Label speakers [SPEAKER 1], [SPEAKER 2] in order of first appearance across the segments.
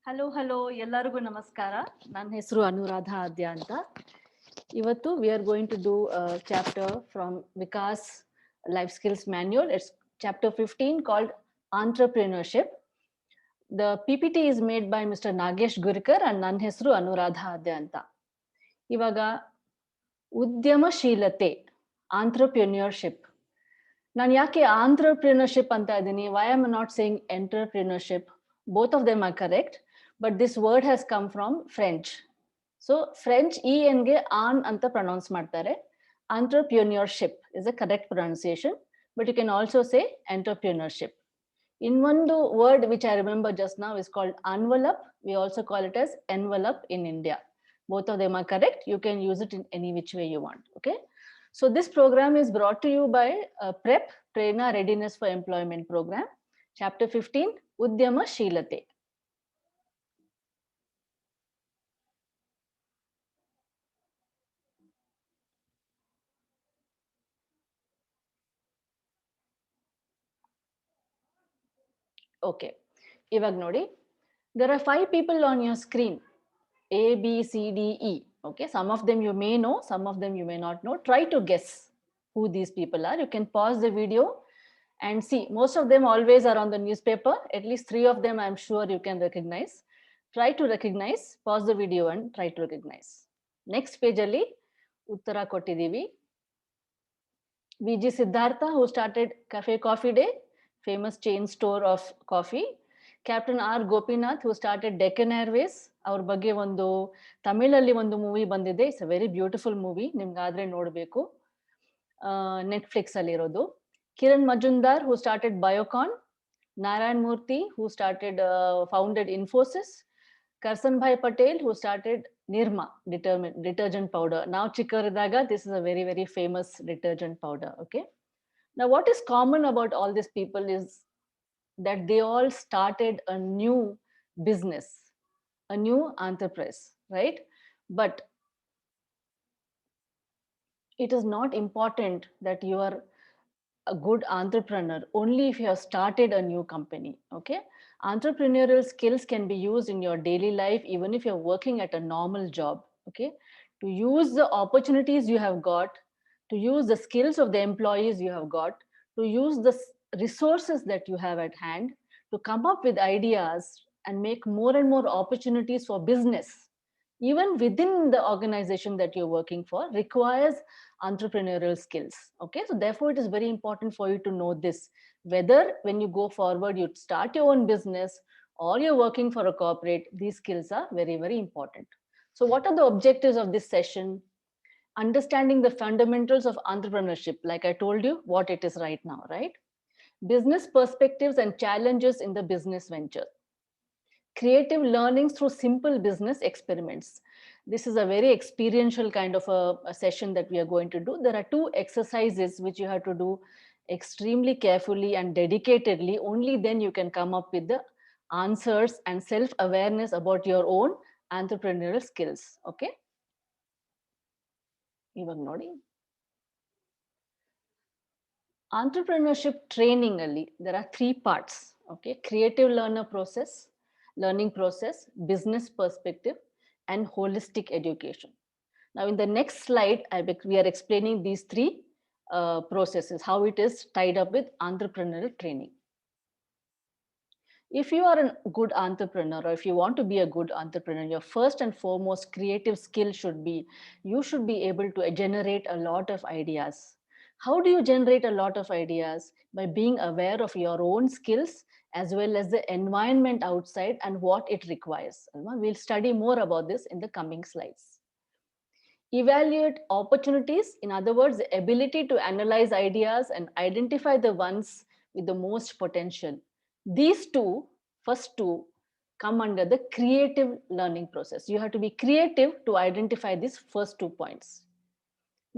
[SPEAKER 1] Hello ಎಲ್ಲರಿಗೂ ನಮಸ್ಕಾರ. ನನ್ನ ಹೆಸರು ಅನುರಾಧ ಆದ್ಯ ಅಂತ. ಇವತ್ತು we are going to do a chapter from Vikas Life Skills Manual. It's chapter 15 called Entrepreneurship. The PPT is made by Mr. Nagesh Gurkar and ನನ್ನ ಹೆಸರು ಅನುರಾಧ ಆದ್ಯ ಅಂತ. ಇವಾಗ ಉದ್ಯಮಶೀಲತೆ, entrepreneurship. ನಾನು ಯಾಕೆ entrepreneurship ಅಂತ ಇದ್ದೀನಿ? Why am I not saying entrepreneurship? Both of them are correct, but this word has come from French. So French en ಗೆ an ಅಂತ pronounce ಮಾಡ್ತಾರೆ. Entrepreneurship is a correct pronunciation, but you can also say entrepreneurship. In one word which I remember just now is called envelope. We also call it as envelope in India. Both of them are correct. You can use it in any which way you want. Okay. So this program is brought to you by PREP, Prerna Readiness for Employment Program, Chapter 15, Udyama Shilate. Okay. Ivag nodi. There are 5 people on your screen. A, B, C, D, E. Okay. Some of them you may know, some of them you may not know. Try to guess who these people are. You can pause the video and see. Most of them always are on the newspaper. At least 3 of them I'm sure you can recognize. Try to recognize, pause the video and try to recognize. Next page ali uttara kottidivi. VG Siddhartha, who started Cafe Coffee Day, famous chain store of coffee. Captain R Gopinath, who started Deccan Airways. ಅವ್ರ ಬಗ್ಗೆ ಒಂದು ತಮಿಳಲ್ಲಿ ಒಂದು movie ಬಂದಿದೆ. It's a very beautiful movie, ನಿಮ್ಗಾದ್ರೆ ನೋಡಬೇಕು. Netflix ಅಲ್ಲಿ ಇರೋದು. Kiran Mazumdar, who started Biocon. Narayan Murthy, who started founded Infosys. Karsan Bhai Patel, who started Nirma detergent powder. Now Chikkaridaga, this is a very, very famous detergent powder. Okay. Now what is common about all these people is that they all started a new business, a new enterprise, right? But it is not important that you are a good entrepreneur only if you have started a new company. Okay. Entrepreneurial skills can be used in your daily life even if you're working at a normal job. Okay. To use the opportunities you have got, to use the skills of the employees you have got, to use the resources that you have at hand, to come up with ideas and make more and more opportunities for business even within the organization that you're working for requires entrepreneurial skills. Okay. So therefore it is very important for you to know this, whether when you go forward you start your own business or you're working for a corporate, these skills are very, very important. So what are the objectives of this session? Understanding the fundamentals of entrepreneurship, like I told you what it is right now, right? Business perspectives and challenges in the business venture. Creative learnings through simple business experiments. This is a very experiential kind of a session that we are going to do. There are 2 exercises which you have to do extremely carefully and dedicatedly. Only then you can come up with the answers and self-awareness about your own entrepreneurial skills. Okay. Iವಾಗ ನೋಡಿ, entrepreneurship training ಅಲ್ಲಿ there are 3 parts. Okay. Creative learning process, business perspective, and holistic education. Now in the next slide, we are explaining these 3 processes, how it is tied up with entrepreneurial training. If you are a good entrepreneur, or if you want to be a good entrepreneur, your first and foremost creative skill should be, you should be able to generate a lot of ideas. How do you generate a lot of ideas? By being aware of your own skills as well as the environment outside and what it requires. We'll study more about this in the coming slides. Evaluate opportunities, in other words, the ability to analyze ideas and identify the ones with the most potential. These first two come under the creative learning process. You have to be creative to identify these first 2 points.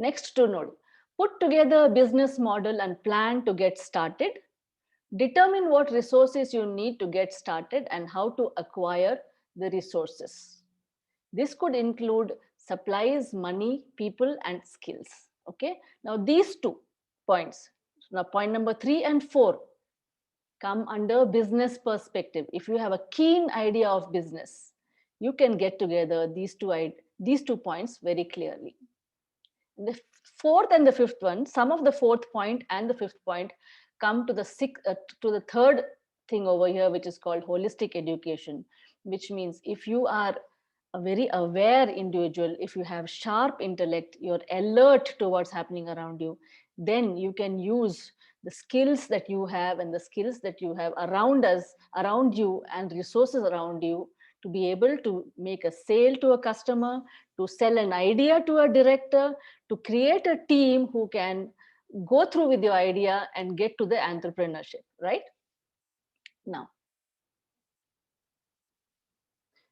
[SPEAKER 1] Next to note, put together a business model and plan to get started. Determine what resources you need to get started and how to acquire the resources. This could include supplies, money, people, and skills. Okay. Now these 2 points, now point number 3 and 4, come under business perspective. If you have a keen idea of business, you can get together these 2 points very clearly. The fourth and the fifth one, some of the fourth point and the fifth point come to to the third thing over here, which is called holistic education, which means if you are a very aware individual, if you have sharp intellect, you're alert to what's happening around you, then you can use the skills that you have and the skills that you have around you, and resources around you, to be able to make a sale to a customer, to sell an idea to a director, to create a team who can go through with your idea and get to the entrepreneurship, right? Now,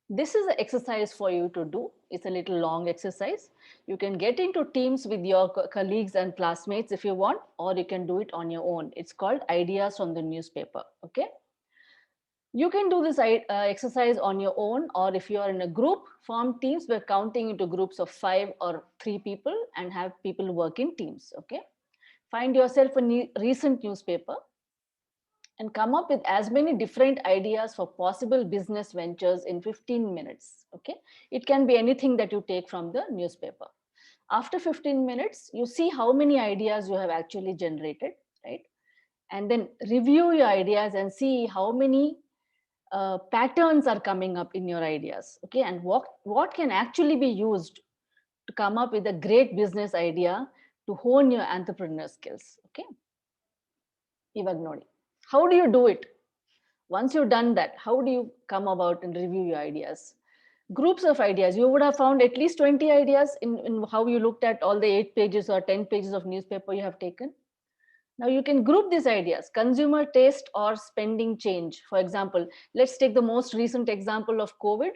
[SPEAKER 1] this is an exercise for you to do. It's a little long exercise. You can get into teams with your colleagues and classmates if you want, or you can do it on your own. It's called Ideas from the Newspaper. Okay. You can do this exercise on your own, or if you are in a group, form teams. We're counting into groups of 5 or 3 people and have people work in teams. Okay. Find yourself a recent newspaper and come up with as many different ideas for possible business ventures in 15 minutes. Okay. It can be anything that you take from the newspaper. After 15 minutes, you see how many ideas you have actually generated, right? And then review your ideas and see how many patterns are coming up in your ideas. Okay. And what can actually be used to come up with a great business idea to hone your entrepreneur skills. Okay. Iವಾಗ ನೋಡಿ. How do you do it? Once you've done that, how do you come about and review your ideas? Groups of ideas. You would have found at least 20 ideas in how you looked at all the 8 pages or 10 pages of newspaper you have taken. Now you can group these ideas: consumer taste or spending change. For example, let's take the most recent example of COVID.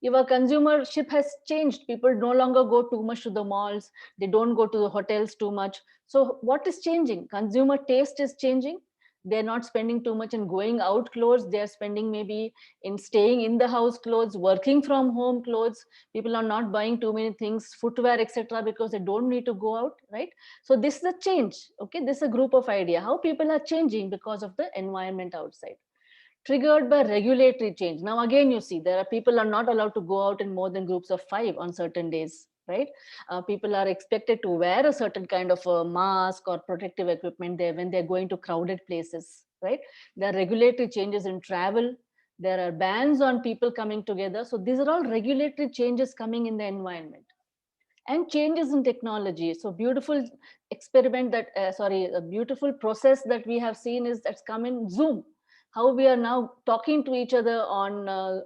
[SPEAKER 1] If our consumership has changed, people no longer go too much to the malls, they don't go to the hotels too much. So what is changing? Consumer taste is changing. They're not spending too much in going out clothes. They're spending maybe in staying in the house clothes, working from home clothes. People are not buying too many things, footwear, etc., because they don't need to go out, right? So this is a change. Okay, this is a group of idea how people are changing because of the environment outside. Triggered by regulatory change. Now again, you see there are people are not allowed to go out in more than groups of 5 on certain days, right? People are expected to wear a certain kind of a mask or protective equipment there when they're going to crowded places, right? There are regulatory changes in travel. There are bans on people coming together. So these are all regulatory changes coming in the environment. And changes in technology. So beautiful experiment that a beautiful process that we have seen is that's come in Zoom. How we are now talking to each other on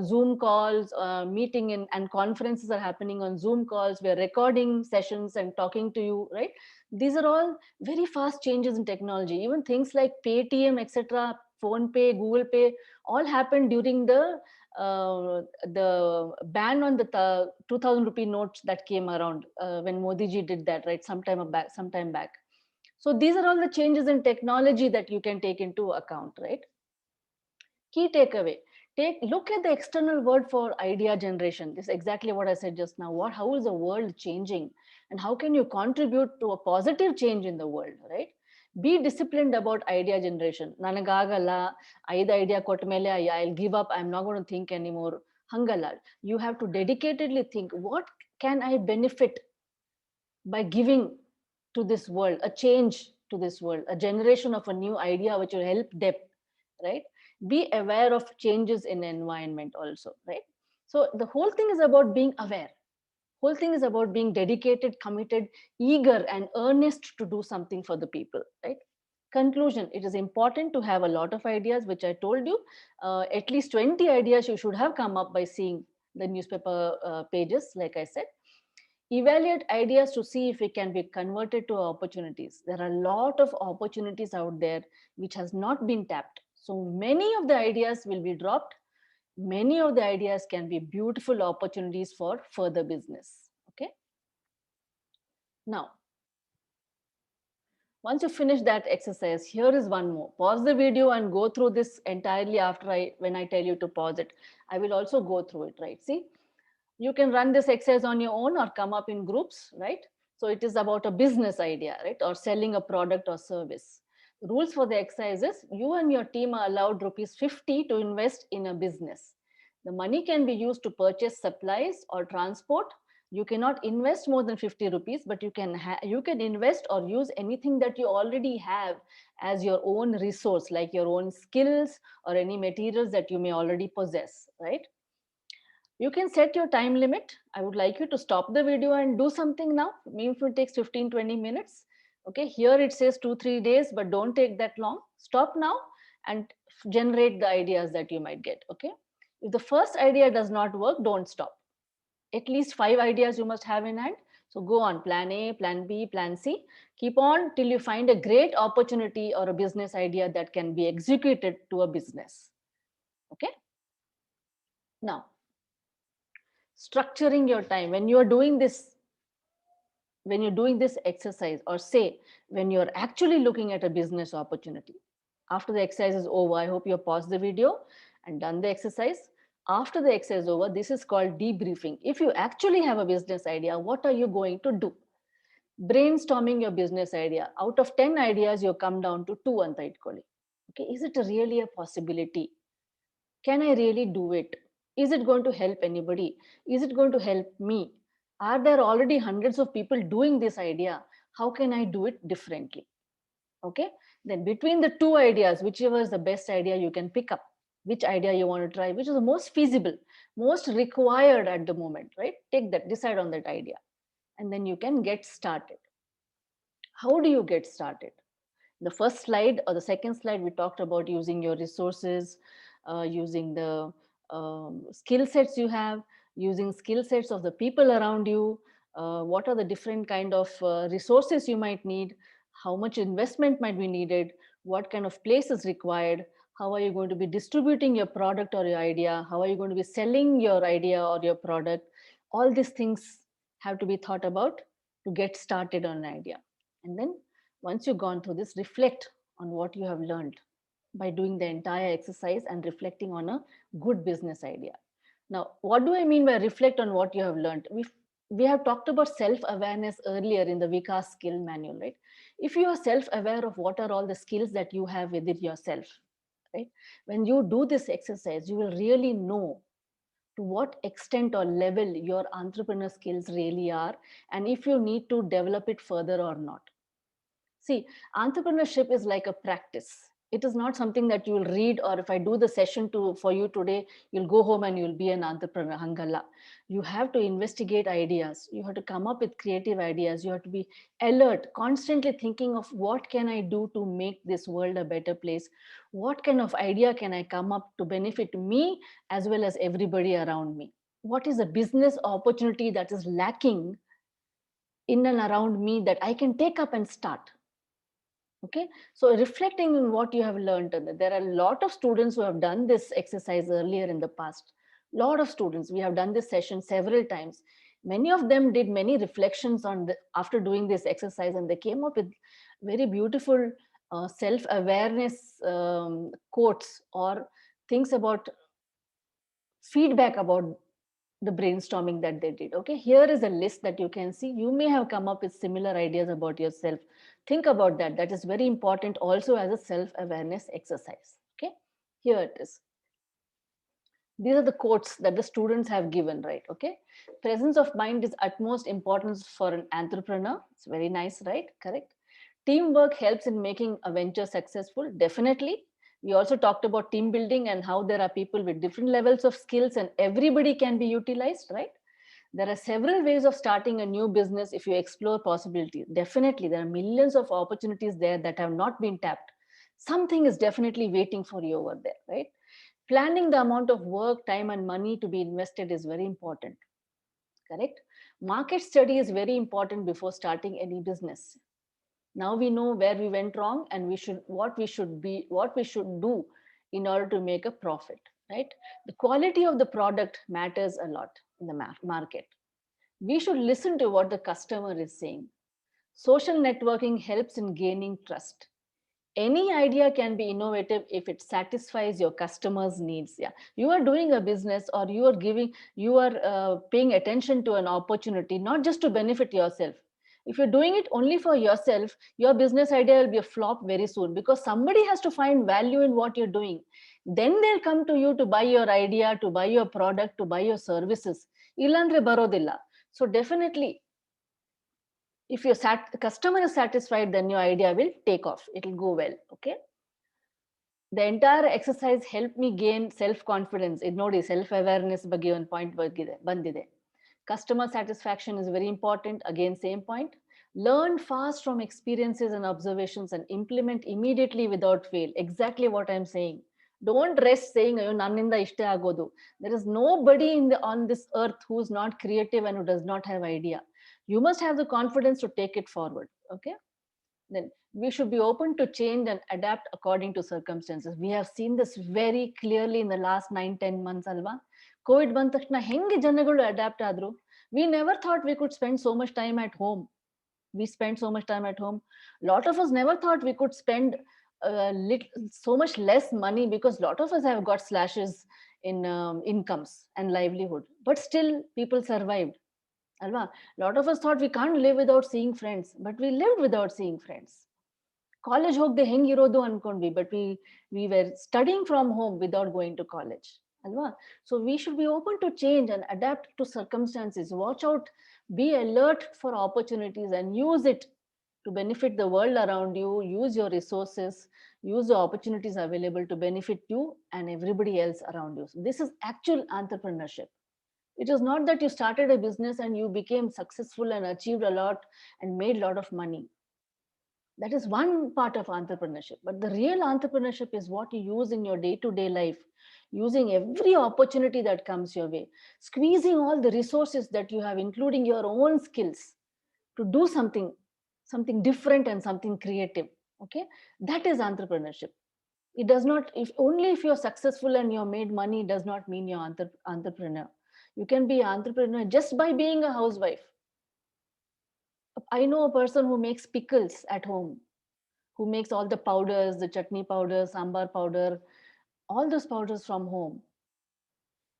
[SPEAKER 1] Zoom calls, meeting and conferences are happening on Zoom calls. We are recording sessions and talking to you, right? These are all very fast changes in technology. Even things like Paytm, etc., Phone Pay, Google Pay, all happened during the ban on the 2000 rupee notes that came around when Modi ji did that, right? Sometime back. So these are all the changes in technology that you can take into account, right? Key takeaway: look at the external world for idea generation. This is exactly what I said just now. How is the world changing, and how can you contribute to a positive change in the world, right? Be disciplined about idea generation. Nanagagala, ಐದು idea ಕೊಟ್ಟ ಮೇಲೆ I'll give up, I'm not going to think anymore. Hangala. You have to dedicatedly think, what can I benefit by giving to this world, a change to this world, a generation of a new idea which will help them, right? Be aware of changes in environment also, right? So the whole thing is about being aware. Whole thing is about being dedicated, committed, eager and earnest to do something for the people, right? Conclusion: it is important to have a lot of ideas, which I told you. At least 20 ideas you should have come up by seeing the newspaper pages, like I said. Evaluate ideas to see if it can be converted to opportunities. There are a lot of opportunities out there which has not been tapped. So many of the ideas will be dropped. Many of the ideas can be beautiful opportunities for further business. Okay. Now, once you finish that exercise, here is one more. Pause the video and go through this entirely when I tell you to pause it. I will also go through it, right? See, you can run this exercise on your own or come up in groups, right? So it is about a business idea, right? Or selling a product or service. Rules for the exercise is you and your team are allowed rupees 50 to invest in a business. The money can be used to purchase supplies or transport. You cannot invest more than 50 rupees, but you can invest or use anything that you already have as your own resource, like your own skills or any materials that you may already possess, right? You can set your time limit. I would like you to stop the video and do something now. Maybe if it takes 15-20 minutes. Okay, here it says 2-3 days, but don't take that long. Stop now and generate the ideas that you might get. Okay, if the first idea does not work, don't stop. At least 5 ideas you must have in hand. So go on, plan A, plan B, plan C. Keep on till you find a great opportunity or a business idea that can be executed to a business. Okay, now structuring your time when you're doing this exercise, or say when you're actually looking at a business opportunity. After the exercise is over, I hope you have paused the video and done the exercise. After the exercise is over, this is called debriefing. If you actually have a business idea, what are you going to do? Brainstorming your business idea. Out of 10 ideas, you come down to 2 ಅಂತ ಇಟ್ಕೊಳ್ಳಿ. Okay, is it really a possibility? Can I really do it? Is it going to help anybody? Is it going to help me? Are there already hundreds of people doing this idea? How can I do it differently? Okay. Then between the two ideas, whichever is the best idea, you can pick up which idea you want to try, which is the most feasible, most required at the moment, right? Take that, decide on that idea, and then you can get started. How do you get started? The first slide or the second slide, we talked about using your resources, using the skill sets you have, using skill sets of the people around you. What are the different kind of resources you might need? How much investment might be needed? What kind of place is required? How are you going to be distributing your product or your idea? How are you going to be selling your idea or your product? All these things have to be thought about to get started on an idea. And then once you've gone through this, reflect on what you have learned by doing the entire exercise and reflecting on a good business idea. Now, what do I mean by reflect on what you have learned? We have talked about self-awareness earlier in the Vikas skill manual, right? If you are self-aware of what are all the skills that you have within yourself, right? When you do this exercise, you will really know to what extent or level your entrepreneur skills really are, and if you need to develop it further or not. See, entrepreneurship is like a practice. It is not something that you will read, or if I do the session for you today, you'll go home and you'll be an entrepreneur. Hangala. You have to investigate ideas. You have to come up with creative ideas. You have to be alert, constantly thinking of what can I do to make this world a better place? What kind of idea can I come up to benefit me as well as everybody around me? What is a business opportunity that is lacking in and around me that I can take up and start? Okay, so reflecting on what you have learned, there are a lot of students who have done this exercise earlier in the past. Lot of students, we have done this session several times. Many of them did many reflections on after doing this exercise, and they came up with very beautiful self-awareness quotes or things about feedback about the brainstorming that they did. Okay, here is a list that you can see. You may have come up with similar ideas about yourself. Think about that. That is very important also as a self-awareness exercise. Okay, here it is. These are the quotes that the students have given, right? Okay, presence of mind is utmost importance for an entrepreneur. It's very nice, right? Correct. Teamwork helps in making a venture successful. Definitely. We also talked about team building and how there are people with different levels of skills and everybody can be utilized, right? There are several ways of starting a new business if you explore possibilities. Definitely, there are millions of opportunities there that have not been tapped. Something is definitely waiting for you over there, right? Planning the amount of work, time, and money to be invested is very important, correct? Market study is very important before starting any business. Now we know where we went wrong and what we should do in order to make a profit, right? The quality of the product matters a lot in the market. We should listen to what the customer is saying. Social networking helps in gaining trust. Any idea can be innovative if it satisfies your customers' needs. Yeah, you are doing a business, or you are paying attention to an opportunity not just to benefit yourself. If you're doing it only for yourself, your business idea will be a flop very soon, because somebody has to find value in what you're doing. Then they'll come to you to buy your idea, to buy your product, to buy your services. Illandre barodilla. So definitely, if your customer is satisfied, then your idea will take off. It'll go well. Okay. The entire exercise helped me gain self-confidence. It nodi self-awareness ಬಗ್ಗೆ ಒಂದು point ಬಂದಿದೆ. Customer satisfaction is very important. Again, same point. Learn fast from experiences and observations and implement immediately without fail. Exactly what I'm saying. Don't rest saying, nanninda ishte agodu. There is nobody on this earth who's not creative and who does not have idea. You must have the confidence to take it forward. Okay. Then we should be open to change and adapt according to circumstances. We have seen this very clearly in the last 9-10 months, Alva. COVID ಬಂದ ತಕ್ಷಣ ಹೆಂಗೆ ಜನಗಳು adapt ಆದ್ರು. We never thought we could spend so much time at home. We spent so much time at home. Lot of us never thought we could spend so much less money, because lot of us have got slashes in incomes and livelihood. But still, people survived. Alva, lot of us thought we can't live without seeing friends, but we lived without seeing friends. College ಹೋಗದೆ ಹೆಂಗಿರೋದು ಅನ್ಕೊಂಡ್ವಿ, but we were studying from home without going to college. Alva? So we should be open to change and adapt to circumstances. Watch out, be alert for opportunities and use it to benefit the world around you. Use your resources, use the opportunities available to benefit you and everybody else around you. So this is actual entrepreneurship. It is not that you started a business and you became successful and achieved a lot and made a lot of money. That is one part of entrepreneurship. But the real entrepreneurship is what you use in your day-to-day life, using every opportunity that comes your way, squeezing all the resources that you have, including your own skills, to do something different and something creative. Okay, that is entrepreneurship. It does not, if only if you're successful and you're made money, does not mean you're entrepreneur. You can be an entrepreneur just by being a housewife. I know a person who makes pickles at home, who makes all the powders, the chutney powder, sambar powder, all those powders from home.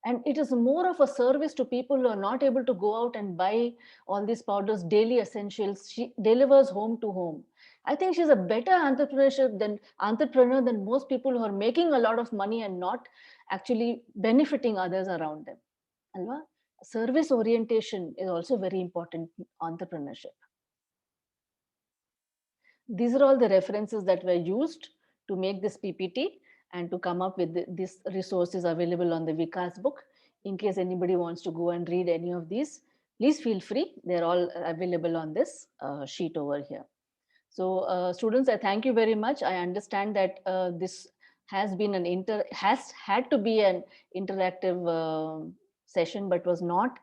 [SPEAKER 1] And it is more of a service to people who are not able to go out and buy all these powders, daily essentials. She delivers home to home. I think she's a better entrepreneur than most people who are making a lot of money and not actually benefiting others around them. Alva? Service orientation is also very important in entrepreneurship. These are all the references that were used to make this PPT and to come up with these resources available on the Vikas book. In case anybody wants to go and read any of these, please feel free. They're all available on this sheet over here. So students, I thank you very much. I understand that this has been has had to be an interactive session, but was not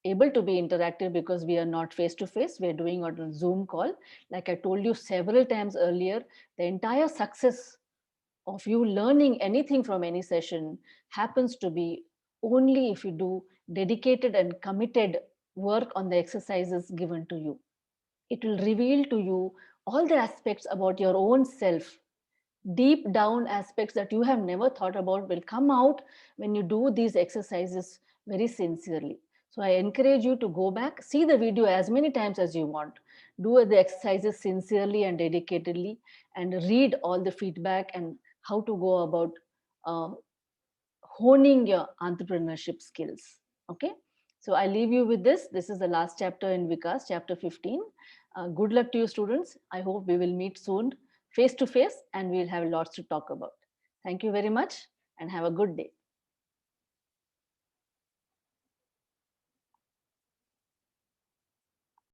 [SPEAKER 1] able to be interactive because we are not face to face. We are doing on a Zoom call. Like I told you several times earlier, the entire success of you learning anything from any session happens to be only if you do dedicated and committed work on the exercises given to you. It will reveal to you all the aspects about your own self. Deep down aspects that you have never thought about will come out when you do these exercises very sincerely. So I encourage you to go back, see the video as many times as you want, do the exercises sincerely and dedicatedly, and read all the feedback and how to go about honing your entrepreneurship skills. Okay, so I leave you with this. This is the last chapter in Vikas, chapter 15. Good luck to you, students. I hope we will meet soon face to face and we'll have lots to talk about. Thank you very much and have a good day.